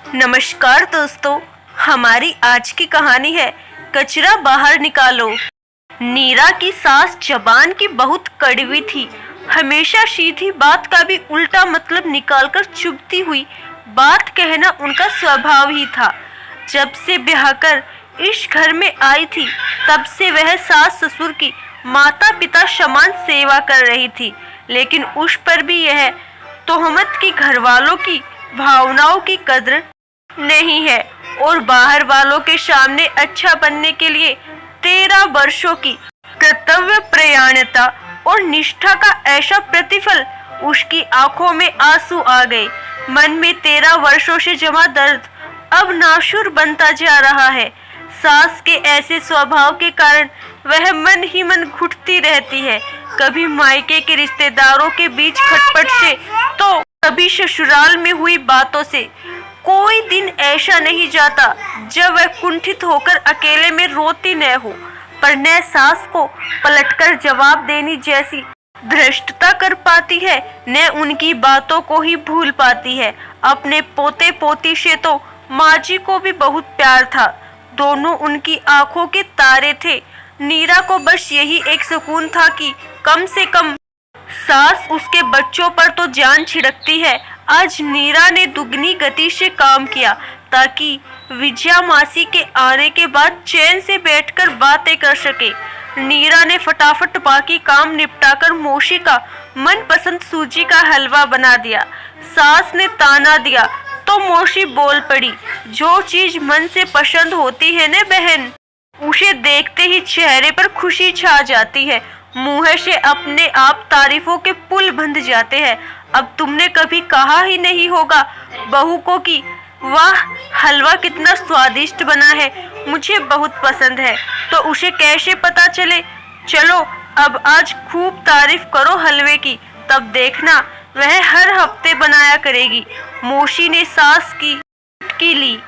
नमस्कार दोस्तों, हमारी आज की कहानी है कचरा बाहर निकालो। नीरा की सास जबान की बहुत कड़वी थी। हमेशा सीधी बात का भी उल्टा मतलब निकालकर चुभती हुई बात कहना उनका स्वभाव ही था। जब से ब्याह कर इस घर में आई थी तब से वह सास ससुर की माता पिता समान सेवा कर रही थी, लेकिन उस पर भी यह तोहमत की घर वालों की भावनाओं की कद्र नहीं है और बाहर वालों के सामने अच्छा बनने के लिए 13 वर्षों की कर्तव्य प्रयाणता और निष्ठा का ऐसा प्रतिफल। उसकी आंखों में आंसू आ गए। मन में 13 वर्षों से जमा दर्द अब नाशुर बनता जा रहा है। सास के ऐसे स्वभाव के कारण वह मन ही मन घुटती रहती है, कभी मायके के रिश्तेदारों के बीच खटपट से तो कभी ससुराल में हुई बातों से। कोई दिन ऐसा नहीं जाता जब वह कुंठित होकर अकेले में रोती न हो, पर न सास को पलटकर जवाब देने जैसी धृष्टता कर पाती है, न उनकी बातों को ही भूल पाती है। अपने पोते पोती से तो माँ जी को भी बहुत प्यार था, दोनों उनकी आंखों के तारे थे। नीरा को बस यही एक सुकून था कि कम से कम सास उसके बच्चों पर तो जान छिड़कती है। आज नीरा ने दुगनी गति से काम किया ताकि विजया मासी के आने के बाद चैन से बैठकर बातें कर सके। नीरा ने फटाफट बाकी काम निपटाकर मौसी का मनपसंद सूजी का हलवा बना दिया। सास ने ताना दिया तो मौसी बोल पड़ी, जो चीज मन से पसंद होती है न बहन, उसे देखते ही चेहरे पर खुशी छा जाती है, मुंह से अपने आप तारीफों के पुल बंध जाते हैं। अब तुमने कभी कहा ही नहीं होगा बहू को कि वाह हलवा कितना स्वादिष्ट बना है, मुझे बहुत पसंद है, तो उसे कैसे पता चले। चलो अब आज खूब तारीफ करो हलवे की, तब देखना वह हर हफ्ते बनाया करेगी। मौसी ने सास की ली।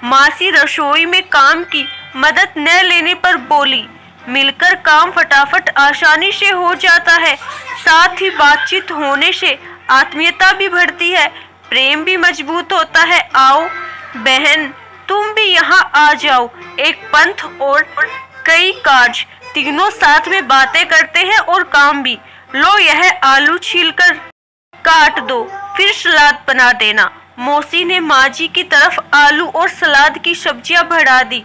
मासी रसोई में काम की मदद न लेने पर बोली, मिलकर काम फटाफट आसानी से हो जाता है, साथ ही बातचीत होने से आत्मीयता भी बढ़ती है, प्रेम भी मजबूत होता है। आओ बहन तुम भी यहाँ आ जाओ, एक पंथ और कई कार्य, तीनों साथ में बातें करते हैं और काम भी। लो यह आलू छीलकर काट दो, फिर सलाद बना देना। मौसी ने माँ जी की तरफ आलू और सलाद की सब्जियां बढ़ा दी।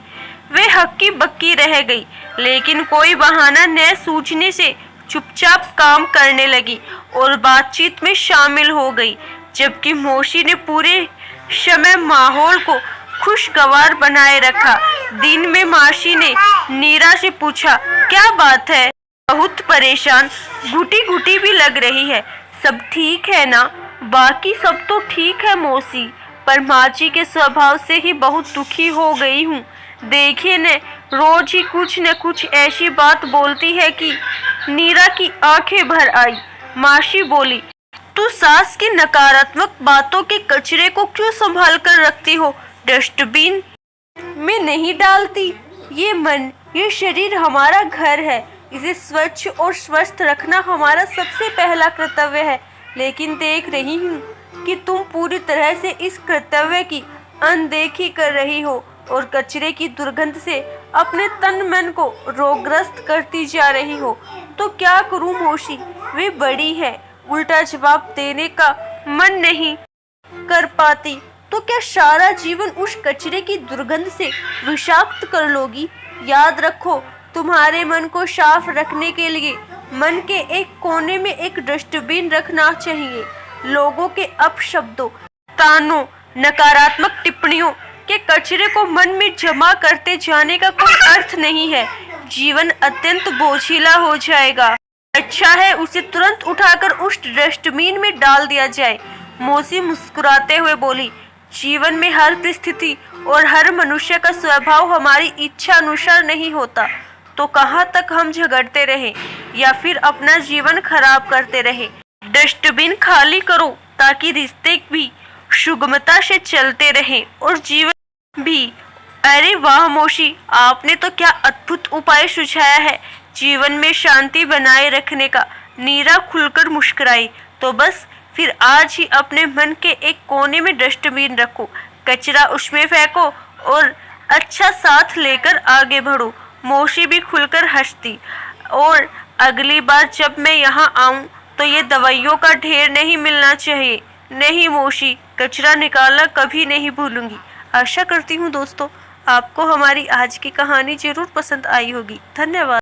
वे हक्की बक्की रह गई, लेकिन कोई बहाना न सूझने से चुपचाप काम करने लगी और बातचीत में शामिल हो गई, जबकि मौसी ने पूरे समय माहौल को खुशगवार बनाए रखा। दिन में मासी ने नीरा से पूछा, क्या बात है, बहुत परेशान, घुटी घुटी भी लग रही है, सब ठीक है ना। बाकी सब तो ठीक है मौसी, पर माँ जी के स्वभाव से ही बहुत दुखी हो गई हूँ। देखिए न, रोज ही कुछ न कुछ ऐसी बात बोलती है कि नीरा की आंखें भर आई। मासी बोली, तू सास की नकारात्मक बातों के कचरे को क्यों संभाल कर रखती हो, डस्टबिन में नहीं डालती। ये मन, ये शरीर हमारा घर है, इसे स्वच्छ और स्वस्थ रखना हमारा सबसे पहला कर्तव्य है। लेकिन देख रही हूँ कि तुम पूरी तरह से इस कर्तव्य की अनदेखी कर रही हो और कचरे की दुर्गंध से अपने तन मन को रोगग्रस्त करती जा रही हो। तो क्या करूं मौसी, वे बड़ी है, उल्टा जवाब देने का मन नहीं कर पाती तो क्या सारा जीवन उस कचरे की दुर्गंध से विषाक्त कर लोगी। याद रखो, तुम्हारे मन को साफ रखने के लिए मन के एक कोने में एक डस्टबिन रखना चाहिए। लोगों के अपशब्दों, तानों, नकारात्मक टिप्पणियों के कचरे को मन में जमा करते जाने का कोई अर्थ नहीं है। जीवन अत्यंत बोझिला हो जाएगा। अच्छा है उसे तुरंत उठाकर उस डस्टबिन में डाल दिया जाए। मौसी मुस्कुराते हुए बोली, जीवन में हर परिस्थिति और हर मनुष्य का स्वभाव हमारी इच्छा अनुसार नहीं होता, तो कहाँ तक हम झगड़ते रहे या फिर अपना जीवन खराब करते रहे। डस्टबिन खाली करो ताकि रिश्ते भी सुगमता से चलते रहें और जीवन भी। अरे वाह मौसी, आपने तो क्या अद्भुत उपाय सुझाया है जीवन में शांति बनाए रखने का। नीरा खुलकर मुस्कुराई। तो बस फिर आज ही अपने मन के एक कोने में डस्टबिन रखो, कचरा उसमें फेंको और अच्छा साथ लेकर आगे बढ़ो। मौसी भी खुलकर हंसती। और अगली बार जब मैं यहाँ आऊं तो ये दवाइयों का ढेर नहीं मिलना चाहिए। नहीं मौसी, कचरा निकालना कभी नहीं भूलूंगी। आशा करती हूँ दोस्तों आपको हमारी आज की कहानी जरूर पसंद आई होगी। धन्यवाद।